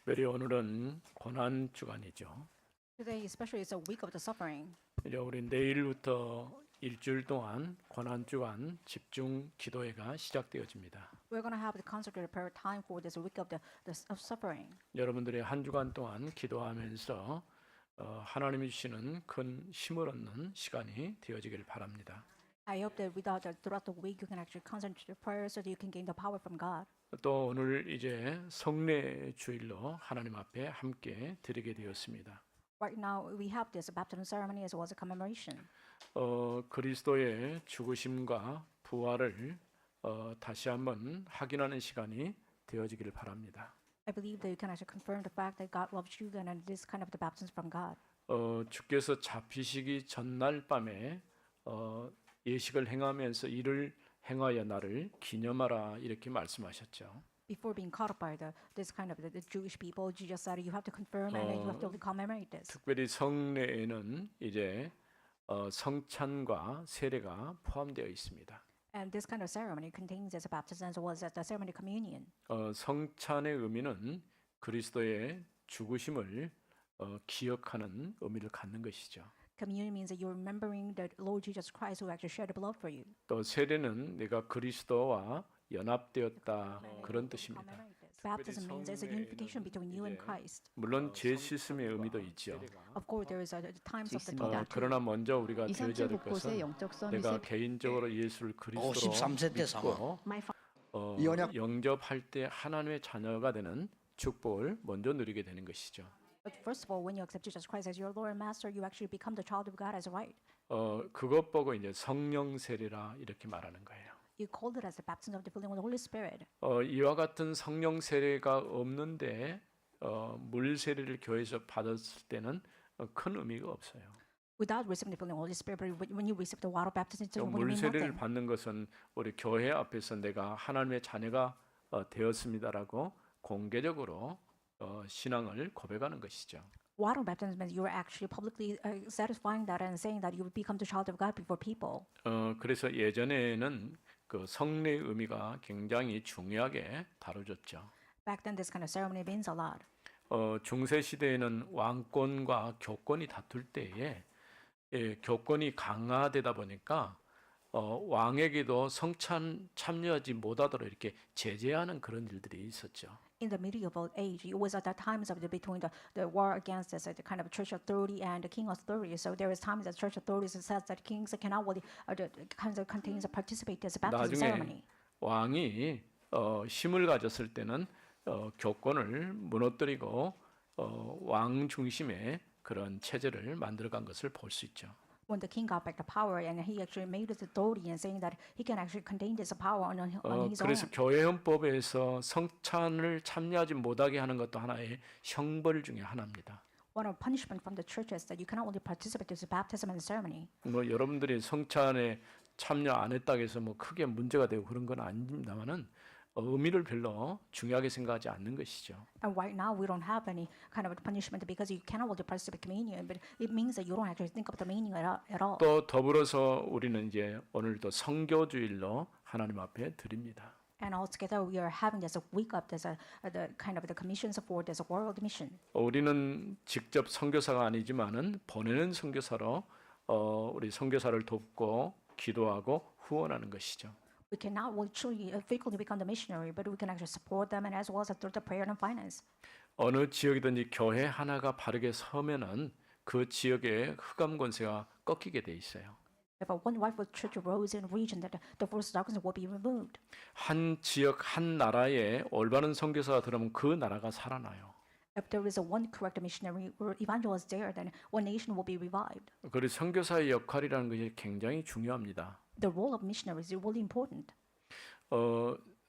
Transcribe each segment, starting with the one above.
특별히 오늘은 고난 주간이죠. Today, especially, is a week of the suffering. 이제 우리 내일부터 일주일 동안 고난 주간 집중 기도회가 시작되어집니다. We're going to have the consecrated prayer time for this week of of suffering. 여러분들이 한 주간 동안 기도하면서 하나님이 주시는 큰 힘을 얻는 시간이 되어지길 바랍니다. I hope that throughout the week you can actually concentrate your prayer so that you can gain the power from God. 또 오늘 이제 성례 주일로 하나님 앞에 함께 드리게 되었습니다. Right now, we have this baptism ceremony as well as a commemoration. 그리스도의 죽으심과 부활을 다시 한번 확인하는 시간이 되어지기를 바랍니다. I believe that you can actually confirm the fact that God loves you and this kind of the baptism from God. 주께서 잡히시기 전날 밤에 예식을 행하면서 이를 행하여 나를 기념하라 이렇게 말씀하셨죠. Before being caught up by this kind of the Jewish people, Jesus said you have to confirm and you have to commemorate this. 특별히 성례에는 이제 성찬과 세례가 포함되어 있습니다. And this kind of ceremony contains as a baptism as well as the ceremony communion. 성찬의 의미는 그리스도의 죽으심을 기억하는 의미를 갖는 것이죠. Communion means that you're remembering the Lord Jesus Christ who actually shed the blood for you. 또 세례는 내가 그리스도와 연합되었다 그런 뜻입니다. Baptism means there's a unification between you and Christ. 물론 제 씻음의 의미도 있죠. Of course, there is a times of the 있습니다. 그러나 먼저 우리가 이산체 되어야 될 곳곳에 것은 영적 썸이 내가 개인적으로 예수를 그리스도로 13세 때 믿고 이 언약- 영접할 때 하나님의 자녀가 되는 축복을 먼저 누리게 되는 것이죠. But first of all, when you accept Jesus Christ as your Lord and Master, you actually become the child of God as a right. 그것 보고 이제 성령 세례라 이렇게 말하는 거예요. You called it as the baptism of the filling with the Holy Spirit. 이와 같은 성령 세례가 없는데 물 세례를 교회에서 받았을 때는 큰 의미가 없어요. Without receiving the filling of the Holy Spirit, but when you receive the water baptism, it 또 will 물 mean 세례를 nothing. 받는 것은 우리 교회 앞에서 내가 하나님의 자녀가 되었습니다라고 공개적으로 신앙을 고백하는 것이죠. Water baptism means you are actually publicly satisfying that and saying that you will become the child of God before people. 그래서 예전에는 그 성례의 의미가 굉장히 중요하게 다뤄졌죠. Back then, this kind of ceremony means a lot. 중세 시대에는 왕권과 교권이 다툴 때에 교권이 강화되다 보니까 왕에게도 성찬 참여하지 못하도록 이렇게 제재하는 그런 일들이 있었죠. In the medieval age, it was at the times of the war against this the kind of church authority and the king authority. So there was times that church authorities says that kings cannot really kinds of contains participate as a baptism 나중에 ceremony. 왕이 힘을 가졌을 때는 교권을 무너뜨리고 왕 중심의 그런 체제를 만들어간 것을 볼 수 있죠. When the king got back the power and he actually made his authority and saying that he can actually contain this power on his 그래서 own. 교회 헌법에서 성찬을 참여하지 못하게 하는 것도 하나의 형벌 중에 하나입니다. One of punishment from the church is that you cannot only participate in the baptism and ceremony. 뭐 여러분들이 성찬에 참여 안 했다고 해서 뭐 크게 문제가 되고 그런 건 아닙니다만은 의미를 별로 중요하게 생각하지 않는 것이죠. And right now we don't have any kind of punishment because you cannot only participate in communion, but it means that you don't actually think of the meaning at all. 또 더불어서 우리는 이제 오늘도 성교주일로 하나님 앞에 드립니다. And altogether, we are having this week of this the kind of the commissions for this world mission. 우리는 직접 선교사가 아니지만은 보내는 선교사로 우리 선교사를 돕고 기도하고 후원하는 것이죠. We cannot truly frequently become the missionary, but we can actually support them and as well as through the prayer and finance. 어느 지역이든지 교회 하나가 바르게 서면은 그 지역의 흑암 권세가 꺾이게 돼 있어요. If one rightful church arose in a region, that the force of darkness will be removed. 한 지역 한 나라에 올바른 선교사가 들어오면 그 나라가 살아나요. If there is a one correct missionary or evangelist there, then one nation will be revived. 그리고 선교사의 역할이라는 것이 굉장히 중요합니다. The role of missionaries is really important.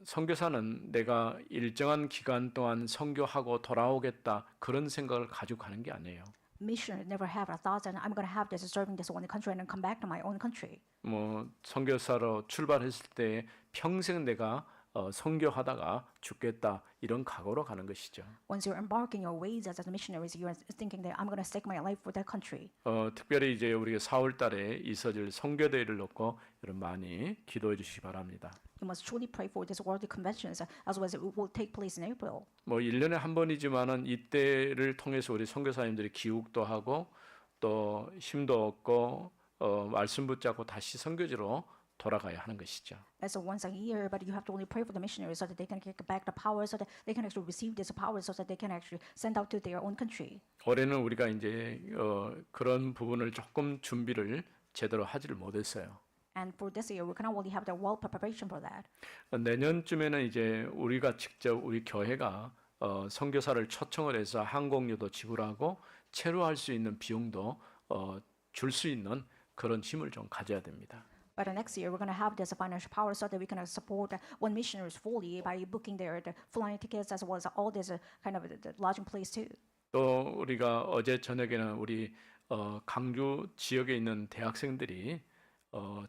선교사는 내가 일정한 기간 동안 선교하고 돌아오겠다 그런 생각을 가지고 가는 게 아니에요. Missionaries never have a thought that I'm going to have this serving this one country and then come back to my own country. 뭐 선교사로 출발했을 때 평생 내가 선교하다가 죽겠다 이런 각오로 가는 것이죠. Once you're embarking your ways as missionaries, you're thinking that I'm going to stake my life for that country. 특별히 이제 우리가 4월 달에 있어질 선교대회를 놓고 여러분 많이 기도해 주시기 바랍니다. You must truly pray for these world conventions as well as it will take place in April. 뭐 1년에 한 번이지만은 이때를 통해서 우리 선교사님들이 기욱도 하고 또 힘도 얻고 말씀 붙잡고 다시 선교지로 돌아가야 하는 것이죠. As a once a year, but you have to only pray for the missionaries so that they can get back the power, so that they can actually receive this power, so that they can actually send out to their own country. 올해는 우리가 이제 그런 부분을 조금 준비를 제대로 하지를 못했어요. And for this year, we cannot only have the well preparation for that. 내년쯤에는 이제 우리가 직접 우리 교회가 선교사를 초청을 해서 항공료도 지불하고 체류할 수 있는 비용도 줄 수 있는 그런 힘을 좀 가져야 됩니다. But next year, we're going to have this financial power so that we can support one missionaries fully by booking their the flying tickets as well as all this kind of the lodging place too. 또 우리가 어제 저녁에는 우리 강주 지역에 있는 대학생들이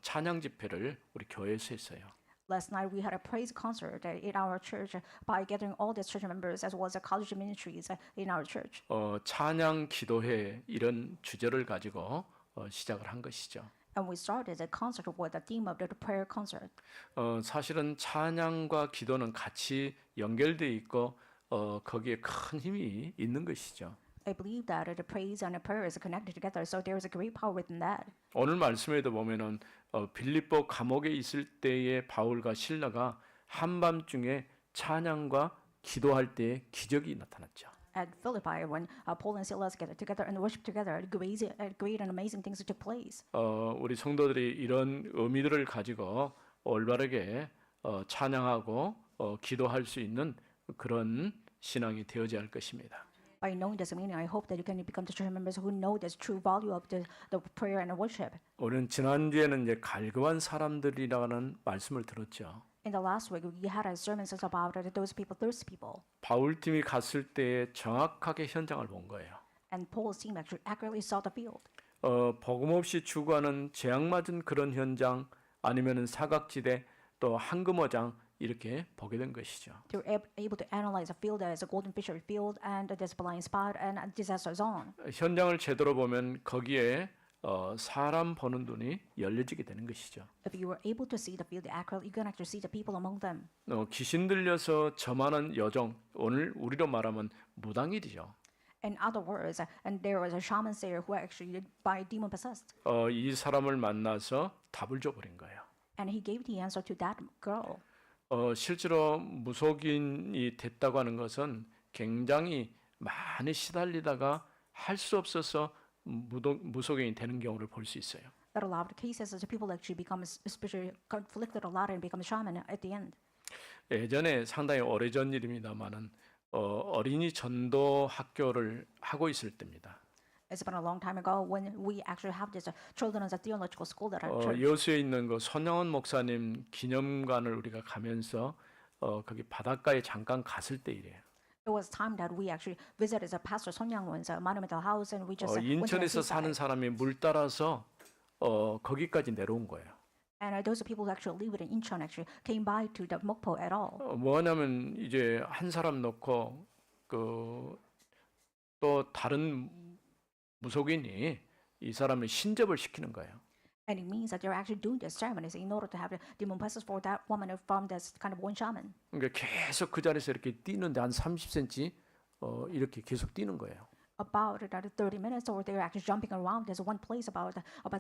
찬양 집회를 우리 교회에서 했어요. Last night, we had a praise concert in our church by gathering all the church members as well as the college ministries in our church. 찬양 기도회 이런 주제를 가지고 시작을 한 것이죠. And we started the concert with the theme of the prayer concert. 사실은 찬양과 기도는 같이 연결돼 있고 거기에 큰 힘이 있는 것이죠. I believe that the praise and the prayer is connected together, so there is a great power within that. 오늘 말씀에도 보면은 빌립보 감옥에 있을 때의 바울과 실라가 한밤중에 찬양과 기도할 때에 기적이 나타났죠. At Philippi, when Paul and Silas gathered together and worshiped together, great and amazing things took place. 우리 성도들이 이런 의미들을 가지고 올바르게 찬양하고 기도할 수 있는 그런 신앙이 되어져야 할 것입니다. By knowing this meaning, I hope that you can become the church members who know the true value of the prayer and worship. 우리는 지난주에는 이제 갈급한 사람들이라는 말씀을 들었죠. In the last week, we had a sermon about those people, thirsty people. 바울 팀이 갔을 때 정확하게 현장을 본 거예요. And Paul's team actually accurately saw the field. 복음 없이 죽어가는 재앙 맞은 그런 현장 아니면은 사각지대 또 황금어장 이렇게 보게 된 것이죠. They were able to analyze a field as a golden fishery field and this blind spot and a disaster zone. 현장을 제대로 보면 거기에 사람 보는 눈이 열려지게 되는 것이죠. If you were able to see the field accurately, you can actually see the people among them. 귀신 들려서 점하는 여종, 오늘 우리로 말하면 무당일이죠. In other words, and there was a shaman there who actually by demon possessed, 이 사람을 만나서 답을 줘버린 거예요. and he gave the answer to that girl. 실제로 무속인이 됐다고 하는 것은 굉장히 많이 시달리다가 할 수 없어서 무속인이 되는 경우를 볼 수 있어요. That a lot of cases, the people actually become spiritually conflicted a lot and become shaman at the end. 예전에 상당히 오래전 일입니다만은 어린이 전도 학교를 하고 있을 때입니다. It's been a long time ago when we actually have this children's theological school that our church. 여수에 있는 그 손영원 목사님 기념관을 우리가 가면서 거기 바닷가에 잠깐 갔을 때 일이에요. It was time that we actually visited the Pastor Son Young-won's monumental house and we just went to the 인천에서 사는 seaside. 사람이 물 따라서 거기까지 내려온 거예요. And those people who actually live in Incheon actually came by to the Mokpo at all. 뭐냐면 이제 한 사람 놓고 또 다른 무속인이 이 사람을 신접을 시키는 거예요. And it means that they're actually doing these ceremonies in order to have the demon possessed for that woman from this kind of one shaman. 그러니까 계속 그 자리에서 이렇게 뛰는데 한 30cm 이렇게 계속 뛰는 거예요. About 30 minutes, or they're actually jumping around. There's one place about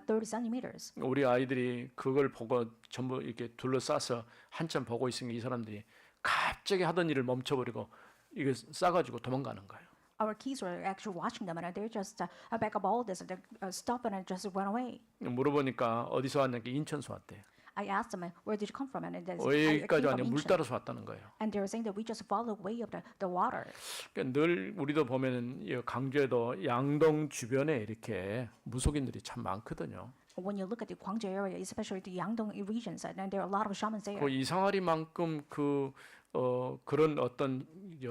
30 centimeters. 우리 아이들이 그걸 보고 전부 이렇게 둘러싸서 한참 보고 있으니까 이 사람들이 갑자기 하던 일을 멈춰버리고 이거 싸가지고 도망가는 거예요. Our kids were actually watching them, and they just back up all this, and they stop and just run away. 물어보니까 어디서 왔냐니까 인천서 왔대요. I asked them, where did you come from? And they 왜 said, I 여기까지 came 왔냐? from 물 Incheon. 따라서 왔다는 거예요. And they were saying that we just follow the way of the water. 그러니까 늘 우리도 보면은 이 강주에도 양동 주변에 이렇게 무속인들이 참 많거든요. When you look at the Gwangju area, especially the Yangdong regions, and there are a lot of shamans there. 그 이상하리만큼 그런 어떤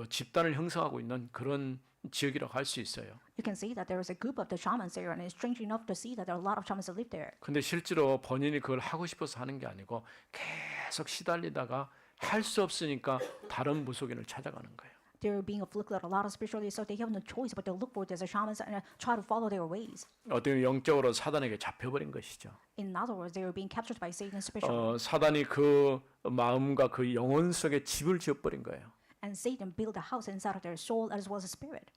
집단을 형성하고 있는 그런 지역이라고 할 수 있어요. You can see that there is a group of the shamans there, and it's strange enough to see that there are a lot of shamans that live there. 근데 실제로 본인이 그걸 하고 싶어서 하는 게 아니고 계속 시달리다가 할 수 없으니까 다른 무속인을 찾아가는 거예요. They're being afflicted a lot of spiritually, so they have no choice but to look for these shamans and try to follow their ways. 어떻게 영적으로 사단에게 잡혀버린 것이죠. In other words, they are being captured by Satan spiritually. 사단이 그 마음과 그 영혼 속에 집을 지어버린 거예요. And Satan built a house inside of their soul as well as spirit.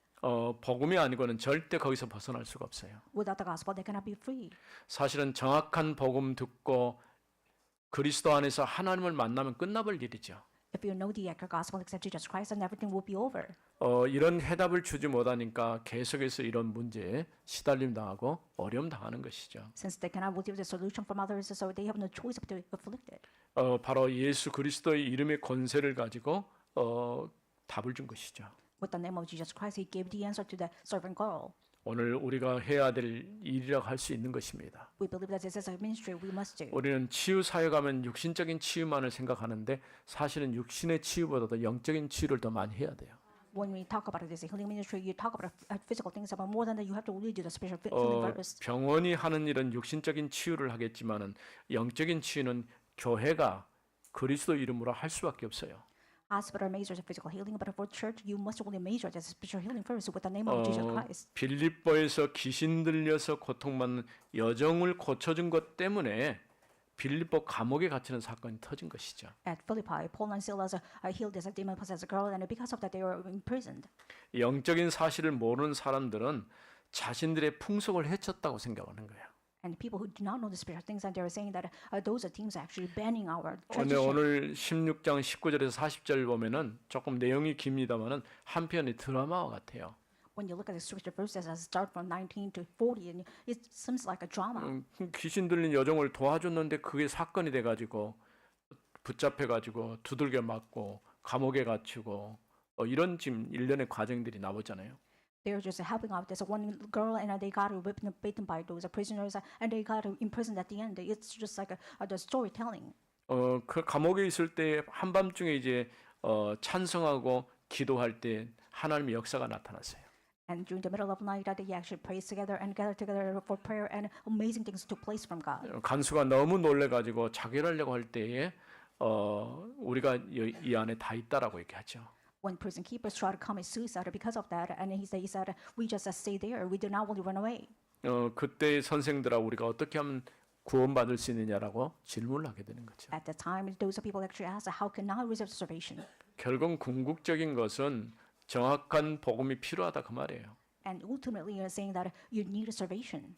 복음이 아니고는 절대 거기서 벗어날 수가 없어요. Without the gospel, they cannot be free. 사실은 정확한 복음 듣고 그리스도 안에서 하나님을 만나면 끝나볼 일이죠. If you know the accurate gospel, accept Jesus Christ, then everything will be over. 이런 해답을 주지 못하니까 계속해서 이런 문제에 시달림 당하고 어려움 당하는 것이죠. Since they cannot receive the solution from others, so they have no choice but to afflict it. 바로 예수 그리스도의 이름의 권세를 가지고 답을 준 것이죠. With the name of Jesus Christ, he gave the answer to the servant girl. 오늘 우리가 해야 될 일이라고 할 수 있는 것입니다. We believe that this is a ministry we must do. 우리는 치유 사역하면 육신적인 치유만을 생각하는데 사실은 육신의 치유보다도 영적인 치유를 더 많이 해야 돼요. When we talk about this healing ministry, you talk about physical things, but more than that, you have to really do the spiritual healing first. 병원이 하는 일은 육신적인 치유를 하겠지만은 영적인 치유는 교회가 그리스도 이름으로 할 수밖에 없어요. Hospital majors physical healing, but for church, you must really major the spiritual healing first with the name of Jesus Christ. 빌립보에서 귀신 들려서 고통받는 여정을 고쳐준 것 때문에 빌립보 감옥에 갇히는 사건이 터진 것이죠. At Philippi, Paul and Silas healed this demon-possessed girl, and because of that, they were imprisoned. 영적인 사실을 모르는 사람들은 자신들의 풍속을 해쳤다고 생각하는 거예요. And people who do not know the spiritual things, and they are saying that those are things actually banning our 근데 tradition. 오늘 16장 19절에서 40절 보면은 조금 내용이 깁니다만은 한편의 드라마와 같아요. When you look at the scripture verses as start from 19 to 40, and it seems like a drama. 귀신 들린 여종을 도와줬는데 그게 사건이 돼가지고 붙잡혀가지고 두들겨 맞고 감옥에 갇히고 이런 지금 일련의 과정들이 나오잖아요. They were just helping out this one girl, and they got beaten by those prisoners, and they got imprisoned at the end. It's just like the storytelling. 그 감옥에 있을 때 한밤중에 이제 찬성하고 기도할 때 하나님의 역사가 나타났어요. And during the middle of the night, they actually prayed together and gathered together for prayer, and amazing things took place from God. 간수가 너무 놀래가지고 자결하려고 할 때에 우리가 이 안에 다 있다라고 얘기하죠. When prison keepers try to commit suicide because of that, and he said, we just stay there. We do not want to run away. 그때 선생들하고 우리가 어떻게 하면 구원받을 수 있느냐라고 질문을 하게 되는 거죠. At the time, those people actually asked, how can I receive salvation? 결국 궁극적인 것은 정확한 복음이 필요하다 그 말이에요. And ultimately, you're saying that you need a salvation.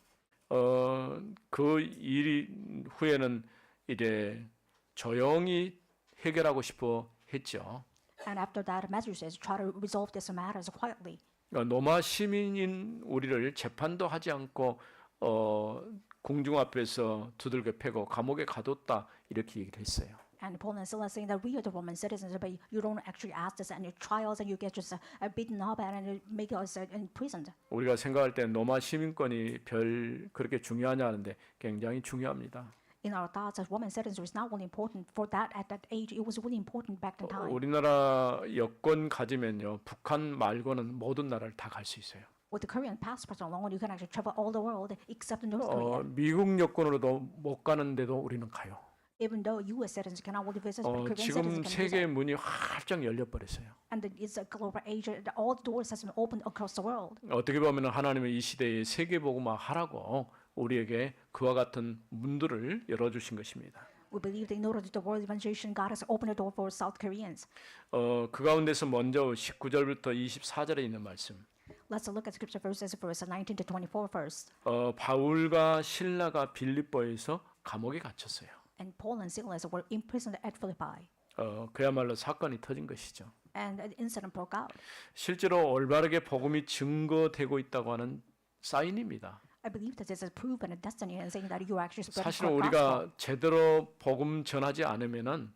그 일 후에는 이제 조용히 해결하고 싶어 했죠. And after that, magistrates try to resolve these matters quietly. 로마 시민인 우리를 재판도 하지 않고 공중 앞에서 두들겨 패고 감옥에 가뒀다 이렇게 얘기를 했어요. And Paul and Silas saying that we are the Roman citizens, but you don't actually ask us any trials, and you get just beaten up and make us imprisoned. 우리가 생각할 때 로마 시민권이 별 그렇게 중요하냐 하는데 굉장히 중요합니다. In our thoughts, as Roman citizens is not only important for that at that age, it was really important back in time. 우리나라 여권 가지면요 북한 말고는 모든 나라를 다 갈 수 있어요. With the Korean passport alone, you can actually travel all the world except North Korea. 미국 여권으로도 못 가는데도 우리는 가요. Even though U.S. citizens cannot only visit, but Korean 지금 citizens can 세계의 visit. 문이 활짝 열려 버렸어요. And it's a global age. All the doors has been opened across the world. 어떻게 보면 하나님은 이 시대에 세계 복음화 하라고 우리에게 그와 같은 문들을 열어 주신 것입니다. We believe that in order to the world evangelization, God has opened the door for South Koreans. 그 가운데서 먼저 19절부터 24절에 있는 말씀. Let's look at scripture verses, verse 19 to 24 first. 바울과 실라가 빌립보에서 감옥에 갇혔어요. And Paul and Silas were imprisoned at Philippi. 그야말로 사건이 터진 것이죠. And an incident broke out. 실제로 올바르게 복음이 증거되고 있다고 하는 사인입니다. I believe that this is proven a destiny and saying that you are actually spreading 사실은 the 우리가 gospel. 제대로 복음 전하지 않으면은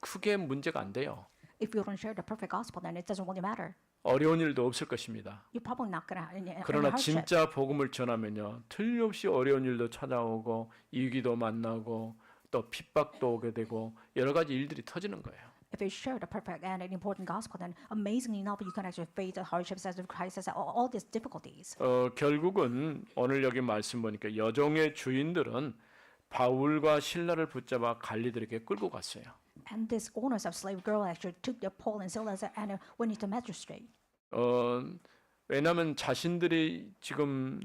크게 문제가 안 돼요. If you don't share the perfect gospel, then it doesn't really matter. 어려운 일도 없을 것입니다. You're probably not gonna have any 그러나 hardship. 진짜 복음을 전하면요 틀림없이 어려운 일도 찾아오고 위기도 만나고 또 핍박도 오게 되고 여러 가지 일들이 터지는 거예요. If you share the perfect and an important gospel, then amazingly enough, you can actually face the hardships as of crisis, all these difficulties. 결국은 오늘 여기 말씀 보니까 여종의 주인들은 바울과 실라를 붙잡아 갈리들에게 끌고 갔어요. And these owners of slave girl actually took the Paul and Silas and went into magistrate. 왜냐하면 자신들이 지금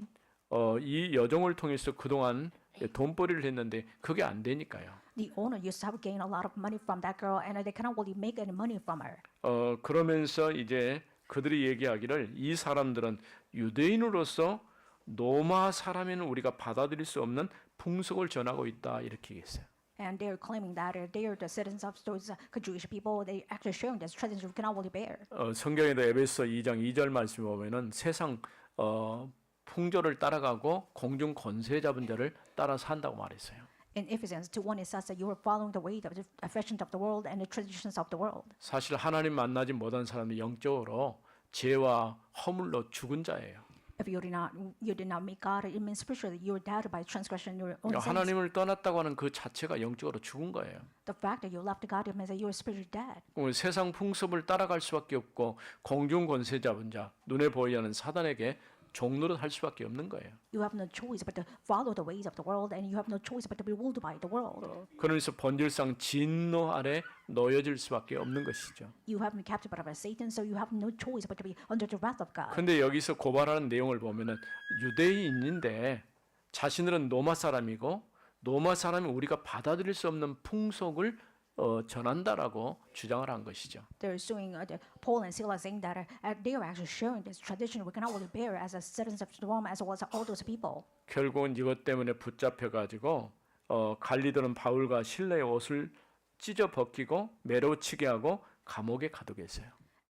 이 여종을 통해서 그동안 돈벌이를 했는데 그게 안 되니까요. The owner used to have gained a lot of money from that girl, and they cannot really make any money from her. 그러면서 이제 그들이 얘기하기를 이 사람들은 유대인으로서 로마 사람에는 우리가 받아들일 수 없는 풍속을 전하고 있다 이렇게 얘기했어요. And they're claiming that they are the citizens of those Jewish people. They actually showing this tradition we cannot really bear. 성경에도 에베소 2장 2절 말씀 보면은 세상 풍조를 따라가고 공중 권세 잡은 자를 따라 산다고 말했어요. In Ephesians 2:1 it says that you are following the way of the fashions of the world and the traditions of the world. 사실 하나님 만나지 못한 사람이 영적으로 죄와 허물로 죽은 자예요. If you did not meet God, it means spiritually you are dead by transgression your own sins. 하나님을 떠났다고 하는 그 자체가 영적으로 죽은 거예요. The fact that you left God it means that you are spiritually dead. 세상 풍습을 따라갈 수밖에 없고 공중 권세 잡은 자, 눈에 보이지 않는 사단에게 종노릇 할 수밖에 없는 거예요. You have no choice but to follow the ways of the world, and you have no choice but to be ruled by the world. 그러면서 본질상 진노 아래 놓여질 수밖에 없는 것이죠. You have been captured by Satan, so you have no choice but to be under the wrath of God. 근데 여기서 고발하는 내용을 보면은 유대인인데 자신들은 로마 사람이고 로마 사람이 우리가 받아들일 수 없는 풍속을 전한다라고 주장을 한 것이죠. They're suing Paul and Silas, saying that they are actually sharing this tradition we cannot really bear as a citizens of Rome, as well as all those people. 결국은 이것 때문에 붙잡혀 가지고 갈리더는 바울과 실라의 옷을 찢어 벗기고 매로 치게 하고 감옥에 가두게 했어요.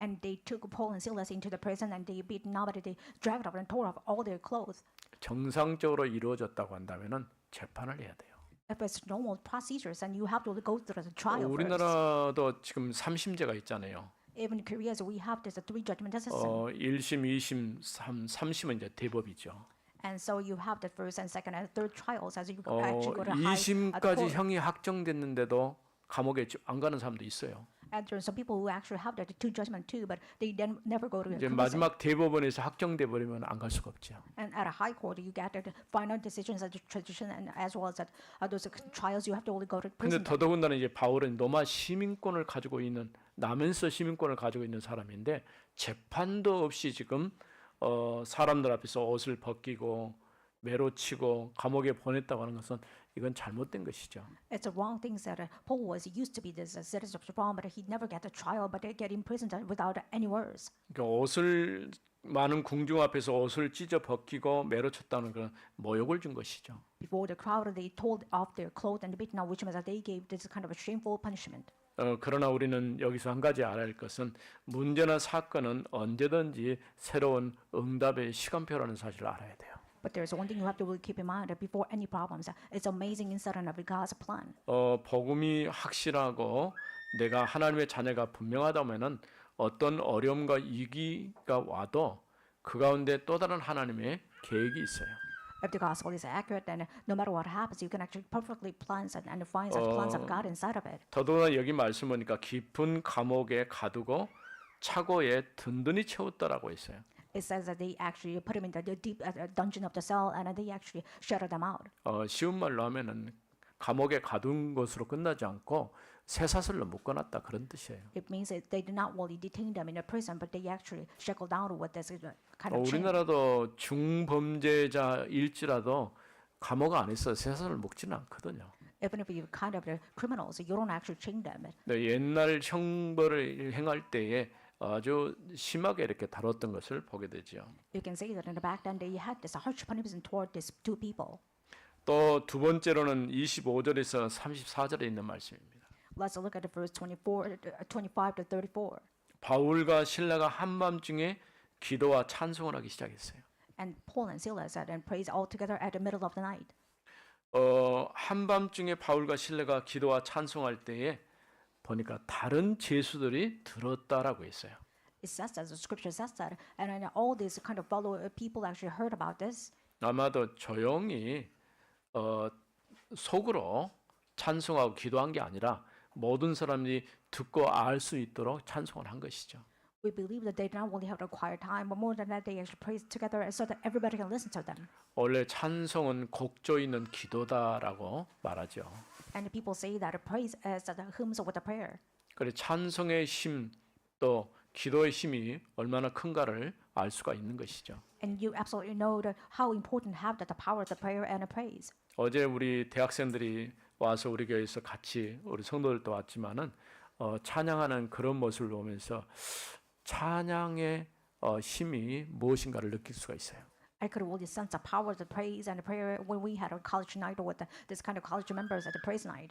And they took Paul and Silas into the prison, and they beat nobody. They dragged off and tore off all their clothes. 정상적으로 이루어졌다고 한다면은 재판을 해야 돼요. If it's normal procedures, and you have to go through the trial first. 우리나라도 지금 3심제가 있잖아요. Even in Korea, so we have this three judgment system. 1심, 2심, 3심은 이제 대법이죠. And so you have the first and second and third trials as you actually go to high 2심까지 court. 형이 확정됐는데도 감옥에 안 가는 사람도 있어요. And there are some people who actually have the two judgment too, but they then never go to 이제 prison. 마지막 대법원에서 확정돼 버리면 안 갈 수가 없죠. And at a high court, you get the final decisions of the tradition, and as well as that those trials, you have to only go to 근데 prison. 더더군다나 이제 바울은 로마 시민권을 가지고 있는 나면서 시민권을 가지고 있는 사람인데 재판도 없이 지금 사람들 앞에서 옷을 벗기고 매로 치고 감옥에 보냈다고 하는 것은 이건 잘못된 것이죠. It's a wrong thing that Paul was used to be this citizen of Rome, but he never got a trial, but they get imprisoned without any words. 그러니까 옷을 많은 궁중 앞에서 옷을 찢어 벗기고 매로 쳤다는 건 모욕을 준 것이죠. Before the crowd, they told off their clothes and beaten out, which means that they gave this kind of a shameful punishment. 그러나 우리는 여기서 한 가지 알아야 할 것은 문제나 사건은 언제든지 새로운 응답의 시간표라는 사실을 알아야 돼요. But there's one thing you have to really keep in mind that before any problems, it's amazing inside and of God's plan. 복음이 확실하고 내가 하나님의 자녀가 분명하다면은 어떤 어려움과 위기가 와도 그 가운데 또 다른 하나님의 계획이 있어요. If the gospel is accurate, then no matter what happens, you can actually perfectly plan and find such plans of God inside of it. 더더구나 여기 말씀 보니까 깊은 감옥에 가두고 차고에 든든히 채웠다라고 했어요. It says that they actually put him in the deep dungeon of the cell, and they actually shuttered them out. 쉬운 말로 하면은 감옥에 가둔 것으로 끝나지 않고 쇠사슬로 묶어놨다 그런 뜻이에요. It means that they did not really detain them in a prison, but they actually shackled down with this kind of chain. 우리나라도 중범죄자일지라도 감옥 안에서 쇠사슬을 묶지는 않거든요. Even if you're kind of the criminals, you don't actually chain them. 네, 옛날 형벌을 행할 때에 아주 심하게 이렇게 다뤘던 것을 보게 되죠. You can say that in the back then they had this harsh punishment toward these two people. 또 두 번째로는 25절에서 34절에 있는 말씀입니다. Let's look at the verse 25 to 34. 바울과 실라가 한밤중에 기도와 찬송을 하기 시작했어요. And Paul and Silas and praise all together at the middle of the night. 한밤중에 바울과 실라가 기도와 찬송할 때에 보니까 다른 죄수들이 들었다라고 했어요. It says that the scripture says that, and then all these kind of fellow people actually heard about this. 아마도 조용히 속으로 찬송하고 기도한 게 아니라 모든 사람이 듣고 알 수 있도록 찬송을 한 것이죠. We believe that they not only have a quiet time, but more than that, they actually praise together so that everybody can listen to them. 원래 찬송은 곡조 있는 기도다라고 말하죠. And people say that praise is the hymns with the prayer. 그래 찬송의 힘 또 기도의 힘이 얼마나 큰가를 알 수가 있는 것이죠. And you absolutely know how important have the power of the prayer and the praise. 어제 우리 대학생들이 와서 우리 교회에서 같이 우리 성도들도 왔지만은 찬양하는 그런 모습을 보면서 찬양의 힘이 무엇인가를 느낄 수가 있어요. I could really sense the power of the praise and the prayer when we had a college night with this kind of college members at the praise night.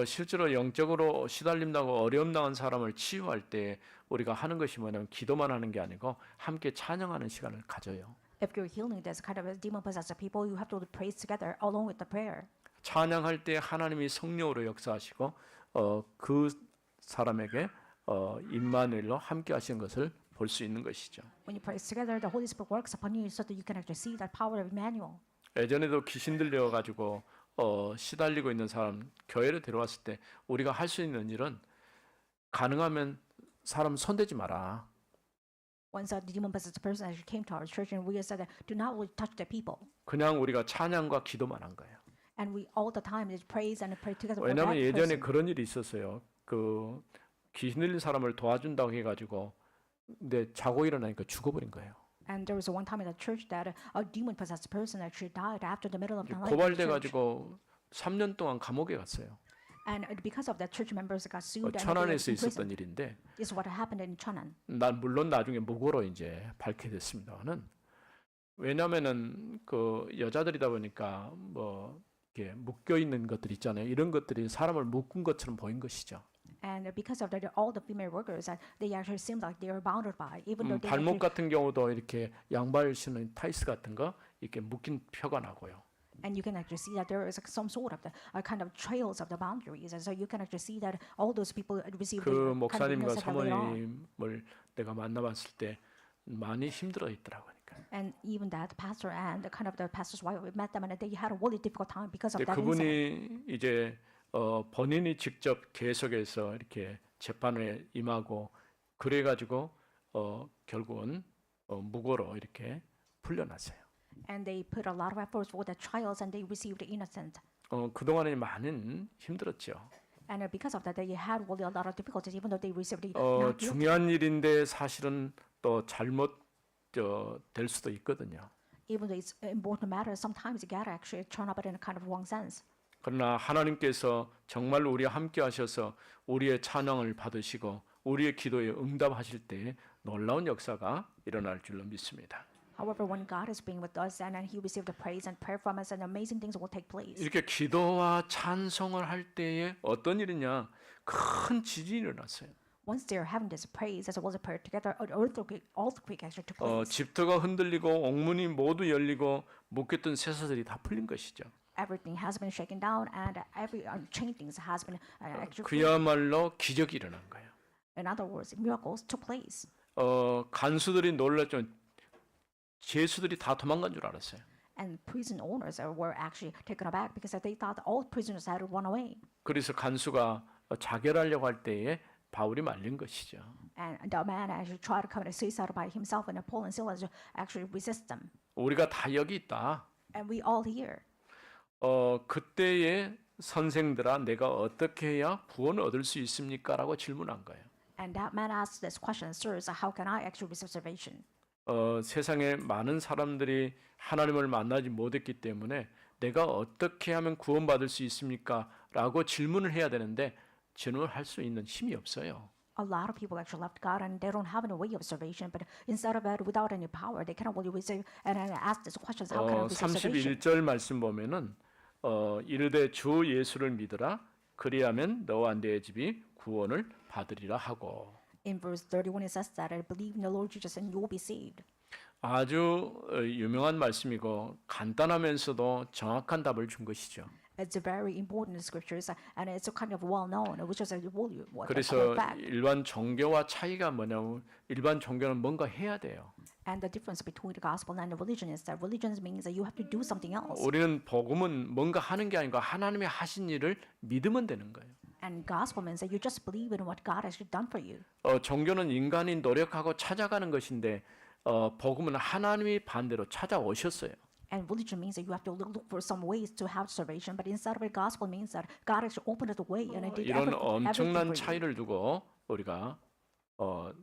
실제로 영적으로 시달린다고 어려움 당한 사람을 치유할 때 우리가 하는 것이 뭐냐면 기도만 하는 게 아니고 함께 찬양하는 시간을 가져요. If you're healing this kind of demon-possessed people, you have to praise together along with the prayer. 찬양할 때 하나님이 성령으로 역사하시고 그 사람에게 임마누엘로 함께 하시는 것을 볼 수 있는 것이죠. When you praise together, the Holy Spirit works upon you so that you can actually see that power of Emmanuel. 예전에도 귀신 들려 가지고 시달리고 있는 사람 교회를 데려왔을 때 우리가 할 수 있는 일은 가능하면 사람 손대지 마라. Once a demon-possessed person actually came to our church, and we said that do not really touch the people. 그냥 우리가 찬양과 기도만 한 거예요. And we all the time just praise and pray together for 왜냐하면 that 예전에 person. 그런 일이 있었어요. 그 귀신 들린 사람을 도와준다고 해가지고 근데 자고 일어나니까 죽어버린 거예요. And there was one time in the church that a demon-possessed person actually died after the middle of the night. in the 고발돼 church. 가지고 3년 동안 감옥에 갔어요. And because of that, church members got sued. and they were 천안에서 in prison. 있었던 일인데 This is what happened in Cheonan. 난 물론 나중에 무고로 이제 밝게 됐습니다만은 왜냐하면은 그 여자들이다 보니까 뭐 이렇게 묶여 있는 것들 있잖아요. 이런 것들이 사람을 묶은 것처럼 보인 것이죠. And because of that, all the female workers, they actually seemed like they were bounded by, even though they 발목 actually, 같은 경우도 이렇게 양발 신는 타이스 같은 거 이렇게 묶인 표가 나고요. and you can actually see that there is some sort of the kind of trails of the boundaries, and so you can actually see that all those people received 그 the kind of 목사님과 illness that later on. 사모님을 내가 만나봤을 때 많이 힘들어 있더라고요. And even that pastor and the kind of the pastor's wife, we met them, and they had a really difficult time because of 근데 that incident. 그분이 이제 본인이 직접 계속해서 이렇게 재판에 임하고 그래가지고 결국은 무고로 이렇게 풀려났어요. And they put a lot of efforts for the trials, and they received innocent. 그동안에 많은 힘들었죠. And because of that, they had really a lot of difficulties, even though they received not guilty. 중요한 일인데 사실은 또 잘못 될 수도 있거든요. Even though it's important matter, sometimes you gotta actually turn up it in a kind of wrong sense. 그러나 하나님께서 정말 우리와 함께 하셔서 우리의 찬양을 받으시고 우리의 기도에 응답하실 때 놀라운 역사가 일어날 줄로 믿습니다. However, when God is being with us and He received the praise and prayer from us, and amazing things will take place. 이렇게 기도와 찬송을 할 때에 어떤 일이냐? 큰 지진이 일어났어요. Once they're having this praise as well as prayer together, an earthquake actually took place. 집터가 흔들리고 옥문이 모두 열리고 묶였던 쇠사슬이 다 풀린 것이죠. Everything has been shaken down, and every unchained things has been actually. 그야말로 기적이 일어난 거예요. In other words, miracles took place. 간수들이 놀랐죠. 죄수들이 다 도망간 줄 알았어요. And prison owners were actually taken aback because they thought all prisoners had run away. 그래서 간수가 자결하려고 할 때에 바울이 말린 것이죠. And the man actually tried to commit suicide by himself, and Paul and Silas actually resist them. 우리가 다 여기 있다. And we all here. 그때에 선생들아 내가 어떻게 해야 구원을 얻을 수 있습니까?라고 질문한 거예요. And that man asked this question, sirs, how can I actually receive salvation? 세상에 많은 사람들이 하나님을 만나지 못했기 때문에 내가 어떻게 하면 구원받을 수 있습니까?라고 질문을 해야 되는데 질문을 할 수 있는 힘이 없어요. A lot of people actually left God, and they don't have any way of salvation. But instead of that, without any power, they cannot really receive and ask these questions. How can I receive salvation? 31절 말씀 보면은 이르되 주 예수를 믿으라 그리하면 너와 네 집이 구원을 받으리라 하고. In verse 31, it says that I believe in the Lord Jesus, and you will be saved. 아주 유명한 말씀이고 간단하면서도 정확한 답을 준 것이죠. It's very important in scriptures, and it's kind of well known, which is a really what a 그래서 fact. 일반 종교와 차이가 뭐냐면 일반 종교는 뭔가 해야 돼요. And the difference between the gospel and the religion is that religion means that you have to do something else, 우리는 복음은 뭔가 하는 게 아니고 하나님이 하신 일을 믿으면 되는 거예요. and gospel means that you just believe in what God has done for you. 종교는 인간이 노력하고 찾아가는 것인데 복음은 하나님이 반대로 찾아오셨어요. And religion means that you have to look for some ways to have salvation, but instead of it, gospel means that God actually opened the way and it did 이런 everything 엄청난 for you. 차이를 두고 우리가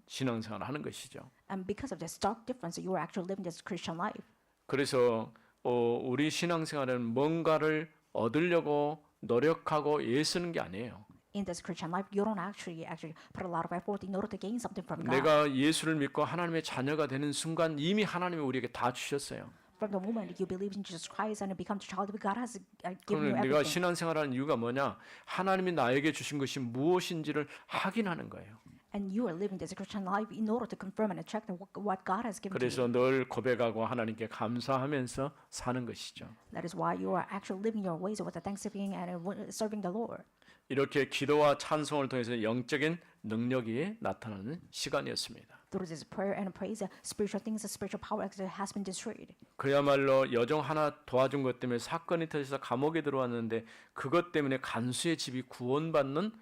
신앙생활을 하는 것이죠. And because of this stark difference, you are actually living this Christian life. 그래서 우리 신앙생활은 뭔가를 얻으려고 노력하고 애쓰는 게 아니에요. In this Christian life, you don't actually put a lot of effort in order to gain something from God. 내가 예수를 믿고 하나님의 자녀가 되는 순간 이미 하나님이 우리에게 다 주셨어요. From the moment you believe in Jesus Christ and become the child of God, has given 그러면 you 내가 everything. 신앙생활하는 이유가 뭐냐? 하나님이 나에게 주신 것이 무엇인지를 확인하는 거예요. And you are living this Christian life in order to confirm and check what God has given to you. 그래서 늘 고백하고 하나님께 감사하면서 사는 것이죠. That is why you are actually living your ways with the thanksgiving and serving the Lord. 이렇게 기도와 찬송을 통해서 영적인 능력이 나타나는 시간이었습니다. Through this prayer and praise, spiritual things, spiritual power actually has been destroyed. 그야말로 여종 하나 도와준 것 때문에 사건이 터져서 감옥에 들어왔는데 그것 때문에 간수의 집이 구원받는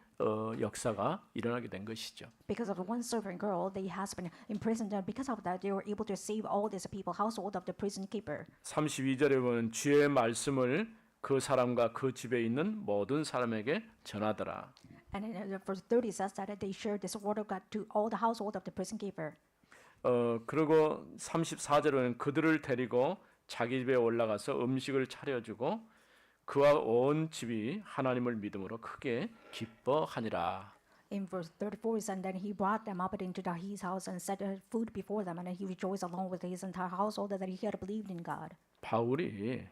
역사가 일어나게 된 것이죠. Because of the one servant girl, they has been imprisoned, and because of that, they were able to save all these people, household of the prison keeper. 32절에 보면 주의 말씀을 그 사람과 그 집에 있는 모든 사람에게 전하더라. And in verse 30 says that they shared this word of God to all the household of the prison keeper. 그리고 34절에는 그들을 데리고 자기 집에 올라가서 음식을 차려주고 그와 온 집이 하나님을 믿음으로 크게 기뻐하니라. In verse 34 it says, and then he brought them up into his house and set food before them, and he rejoiced along with his entire household that he had believed in God. 바울이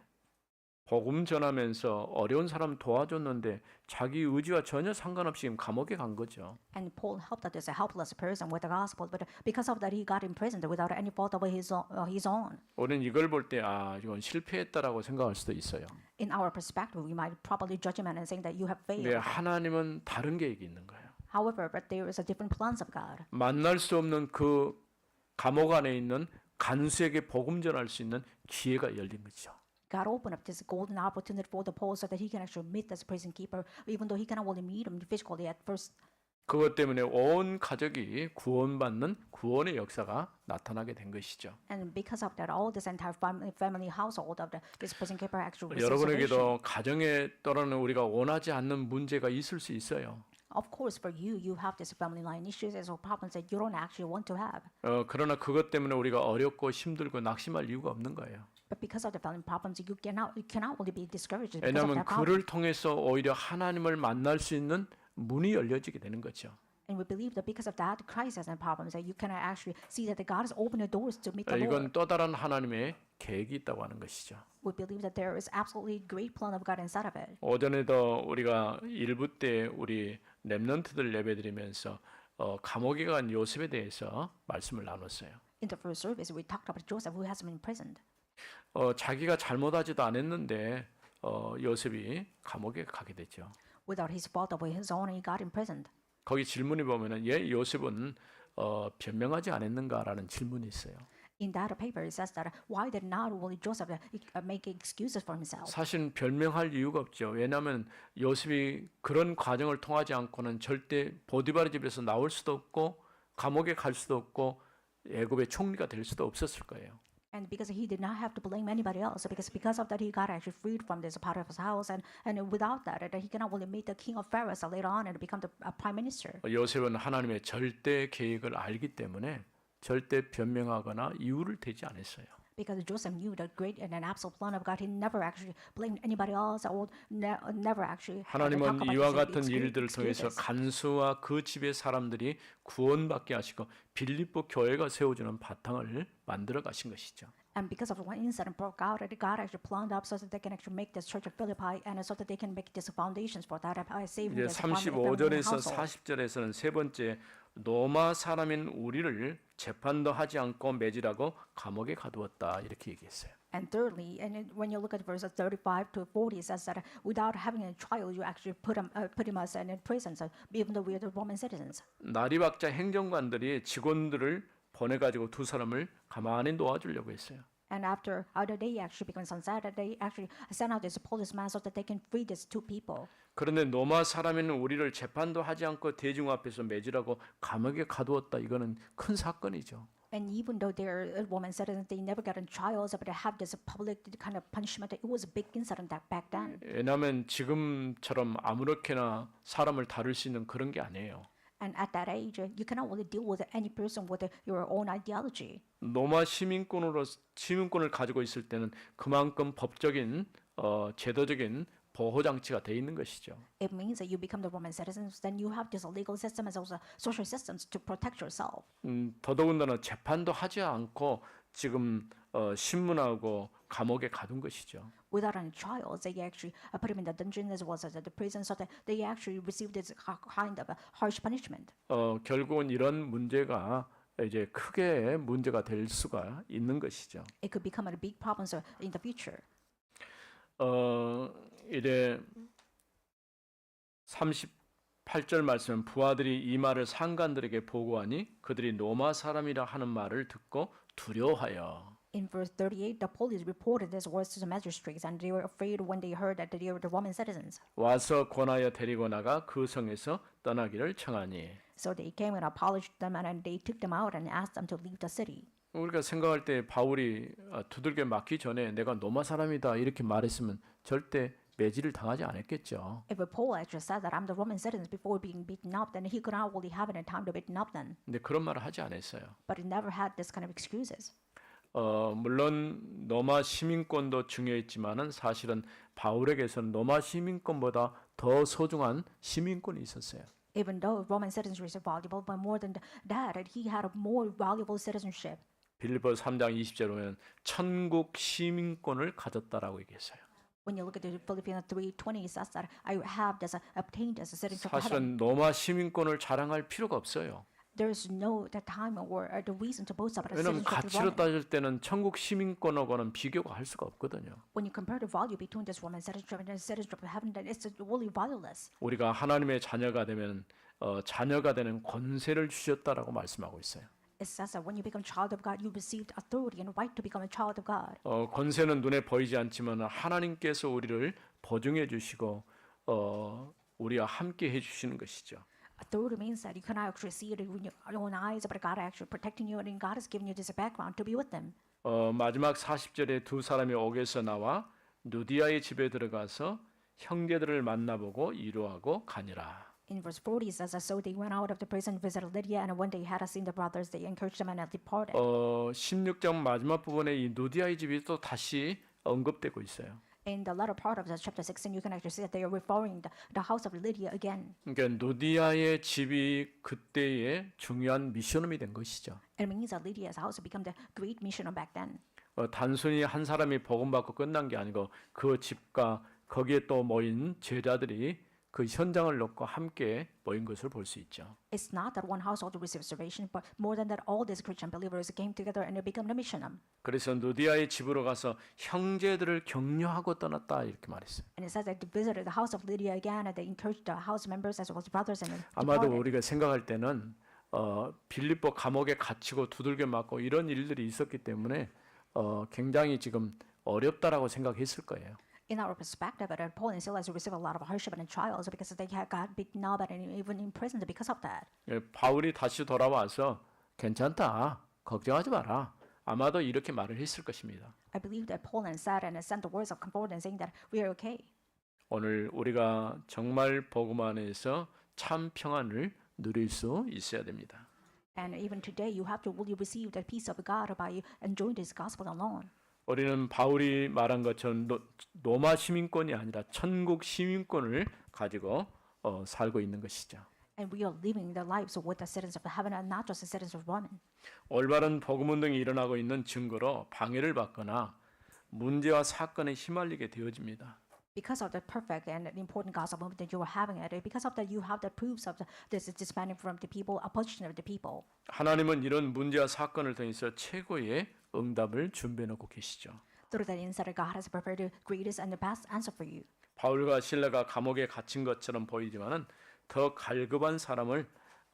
복음 전하면서 어려운 사람 도와줬는데 자기 의지와 전혀 상관없이 지금 감옥에 간 거죠. And Paul helped this helpless person with the gospel, but because of that he got imprisoned without any fault of his own. 우리는 이걸 볼 때 이건 실패했다라고 생각할 수도 있어요. In our perspective, we might probably judge him and saying that you have failed. 근데 하나님은 다른 계획이 있는 거예요. However, but there is a different plans of God. 만날 수 없는 그 감옥 안에 있는 간수에게 복음 전할 수 있는 기회가 열린 거죠. God opened up this golden opportunity for the Paul so that he can actually meet this prison keeper, even though he cannot only meet him physically at first. 그것 때문에 온 가족이 구원받는 구원의 역사가 나타나게 된 것이죠. And because of that, all this entire family household of this prison keeper actually received salvation. 여러분에게도 가정에 떠나는 우리가 원하지 않는 문제가 있을 수 있어요. Of course, for you, you have this family line issues or problems that you don't actually want to have. 그러나 그것 때문에 우리가 어렵고 힘들고 낙심할 이유가 없는 거예요. But because of the family problems, you cannot only be discouraged because of 왜냐하면 that problem. 그를 통해서 오히려 하나님을 만날 수 있는 문이 열려지게 되는 거죠. And we believe that because of that crisis and problems, that you can actually see that God has opened the doors to meet the Lord. 이건 또 다른 하나님의 계획이 있다고 하는 것이죠. We believe that there is absolutely great plan of God inside of it. 오전에도 우리가 일부 때 우리 렘넌트들 예배드리면서 감옥에 간 요셉에 대해서 말씀을 나눴어요. In the first service, we talked about Joseph who has been imprisoned. 자기가 잘못하지도 않았는데 요셉이 감옥에 가게 되죠. Without his fault of his own, he got imprisoned. 거기 질문이 보면은 요셉은 변명하지 않았는가라는 질문이 있어요. In that paper, it says that why did not only Joseph make excuses for himself? 사실 변명할 이유가 없죠. 왜냐하면 요셉이 그런 과정을 통하지 않고는 절대 보디바르 집에서 나올 수도 없고 감옥에 갈 수도 없고 애굽의 총리가 될 수도 없었을 거예요. And because he did not have to blame anybody else, because of that he got actually freed from this part of his house, and without that, he cannot only meet the king of Pharaoh later on and become the prime minister. 요셉은 하나님의 절대 계획을 알기 때문에 절대 변명하거나 이유를 대지 않았어요. Because Joseph knew the great and an absolute plan of God, he never actually blamed anybody else or never actually. 하나님은 이와 같은 일들을 통해서 간수와 그 집의 사람들이 구원받게 하시고 빌립보 교회가 세워주는 바탕을 만들어 가신 것이죠. And because of one incident broke out, God actually planned up so that they can actually make this church of Philippi, and so that they can make these foundations for that saving 이제 this family 35절에서 household. 40절에서는 세 번째 로마 사람인 우리를 재판도 하지 않고 매질하고 감옥에 가두었다 이렇게 얘기했어요. And thirdly, when you look at verses 35 to 40, it says that without having a trial, you actually put him us in prison, so even though we are the Roman citizens. 나리박자 행정관들이 직원들을 보내가지고 두 사람을 가만히 놓아주려고 했어요. And after the day actually becomes sunset, they actually sent out this policeman so that they can free these two people. 그런데 로마 사람인 우리를 재판도 하지 않고 대중 앞에서 매질하고 감옥에 가두었다. 이거는 큰 사건이죠. And even though they're Roman citizens, they never got in trials, but they have this public kind of punishment. It was a big incident that back then. 왜냐하면 지금처럼 아무렇게나 사람을 다룰 수 있는 그런 게 아니에요. And at that age, you cannot really deal with any person with your own ideology. 로마 시민권을 가지고 있을 때는 그만큼 법적인 제도적인 보호 장치가 돼 있는 것이죠. It means that you become the Roman citizens, then you have this legal system as well as social systems to protect yourself. 더더군다나 재판도 하지 않고 지금 신문하고 감옥에 가둔 것이죠. Without any trials, they actually put him in the dungeon as well as the prison, so that they actually received this kind of a harsh punishment. 결국은 이런 문제가 이제 크게 문제가 될 수가 있는 것이죠. It could become a big problem in the future. 이제 38절 말씀 부하들이 이 말을 상관들에게 보고하니 그들이 로마 사람이라 하는 말을 듣고 두려워하여. In verse 38, the police reported these words to the magistrates, and they were afraid when they heard that they were the Roman citizens. 와서 권하여 데리고 나가 그 성에서 떠나기를 청하니. So they came and apologized to them, and they took them out and asked them to leave the city. 우리가 생각할 때 바울이 두들겨 맞기 전에 내가 로마 사람이다 이렇게 말했으면 절대 매질을 당하지 않았겠죠. If Paul actually said that I'm the Roman citizen before being beaten up, then he could not really have any time to beaten up then. 근데 그런 말을 하지 않았어요. But he never had this kind of excuses. 물론 로마 시민권도 중요했지만은 사실은 바울에게서는 로마 시민권보다 더 소중한 시민권이 있었어요. Even though Roman citizenry is valuable, but more than that, he had a more valuable citizenship. 빌립보 3장 20절에 보면 천국 시민권을 가졌다라고 얘기했어요. When you look at the Philippians 3:20, it says that I have this obtained as a citizen of heaven. 사실은 로마 시민권을 자랑할 필요가 없어요. There is no the time or the reason to boast about a 왜냐하면 citizenship of 가치로 Roman. 따질 때는 천국 시민권하고는 비교가 할 수가 없거든요. When you compare the value between this Roman citizenship and the citizenship of heaven, then it's really valueless. 우리가 하나님의 자녀가 되면 자녀가 되는 권세를 주셨다라고 말씀하고 있어요. It says that when you become child of God, you received authority and right to become a child of God. 권세는 눈에 보이지 않지만 하나님께서 우리를 보증해 주시고 우리와 함께 해 주시는 것이죠. Authority means that you cannot actually see it with your own eyes, but God actually protecting you, and God has given you this background to be with them. 마지막 40절에 두 사람이 옥에서 나와 누디아의 집에 들어가서 형제들을 만나보고 위로하고 가니라. In verse 40 it says that so they went out of the prison, visited Lydia, and when they had seen the brothers, they encouraged them and departed. 16장 마지막 부분에 이 누디아의 집이 또 다시 언급되고 있어요. In the latter part of the chapter 16, you can actually see that they are referring the house of Lydia again. 그러니까 누디아의 집이 그때의 중요한 미션홈이 된 것이죠. It means that Lydia's house became the great mission back then. 단순히 한 사람이 복음 받고 끝난 게 아니고 그 집과 거기에 또 모인 제자들이 그 현장을 놓고 함께 모인 것을 볼 수 있죠. It's not that one household received salvation, but more than that, all these Christian believers came together and they became the mission. 그래서 누디아의 집으로 가서 형제들을 격려하고 떠났다 이렇게 말했어요. And it says that they visited the house of Lydia again, and they encouraged the house members as well as brothers and 아마도 departed. 우리가 생각할 때는 빌립보 감옥에 갇히고 두들겨 맞고 이런 일들이 있었기 때문에 굉장히 지금 어렵다라고 생각했을 거예요. In our perspective, Paul and Silas received a lot of hardship and trials because they had got beaten up and even imprisoned because of that. 바울이 다시 돌아와서 괜찮다, 걱정하지 마라. 아마도 이렇게 말을 했을 것입니다. I believe that Paul and sat and sent the words of comfort and saying that we are okay. 오늘 우리가 정말 복음 안에서 참 평안을 누릴 수 있어야 됩니다. And even today, you have to really receive the peace of God by enjoying this gospel alone. 우리는 바울이 말한 것처럼 로마 시민권이 아니라 천국 시민권을 가지고 살고 있는 것이죠. And we are living the lives with the citizens of heaven and not just the citizens of Roman. 올바른 복음 운동이 일어나고 있는 증거로 방해를 받거나 문제와 사건에 휘말리게 되어집니다. Because of the perfect and important gospel movement that you are having at it, because of that you have the proofs of this disbanding from the people, opposition of the people. 하나님은 이런 문제와 사건을 통해서 최고의 응답을 준비해 놓고 계시죠. Through that insight, God has prepared the greatest and the best answer for you. 바울과 실라가 감옥에 gathin 것처럼 보이지만은 더 갈급한 사람을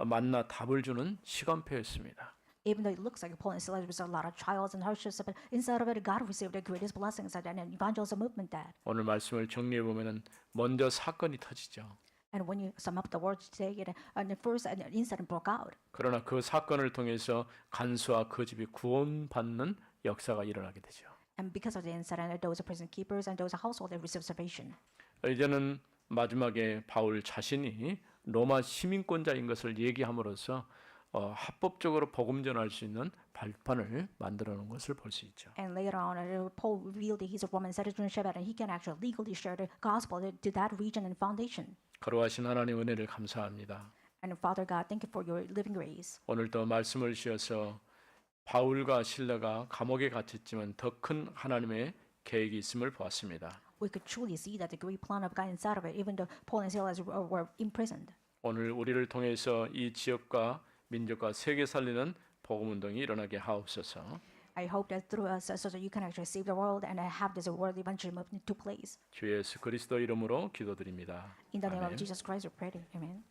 만나 답을 주는 시간표였습니다. Even though it looks like Paul and Silas received a lot of trials and hardships, but inside of it, God received the greatest blessings and an evangelism movement that. 오늘 말씀을 정리해 보면은 먼저 사건이 터지죠. And when you sum up the words today, and the first incident broke out. 그러나 그 사건을 통해서 간수와 그 집이 구원받는 역사가 일어나게 되죠. And because of the incident, those prison keepers and those household they received salvation. 이제는 마지막에 바울 자신이 로마 시민권자인 것을 얘기함으로써 합법적으로 복음 전할 수 있는 발판을 만들어 놓은 것을 볼 수 있죠. And later on, Paul revealed that he's a Roman citizenship and he can actually legally share the gospel to that region and foundation. 거룩하신 하나님 은혜를 감사합니다. And Father God, thank you for your living grace. 오늘도 말씀을 주셔서 바울과 실라가 감옥에 갇혔지만 더 큰 하나님의 계획이 있음을 보았습니다. We could truly see that the great plan of God inside of it, even though Paul and Silas were imprisoned. 오늘 우리를 통해서 이 지역과 민족과 세계 살리는 복음 운동이 일어나게 하옵소서. I hope that through us, so that you can actually save the world and have this world eventually move into place. 주 예수 그리스도 이름으로 기도드립니다. In the name 아멘. of Jesus Christ, we pray. Amen.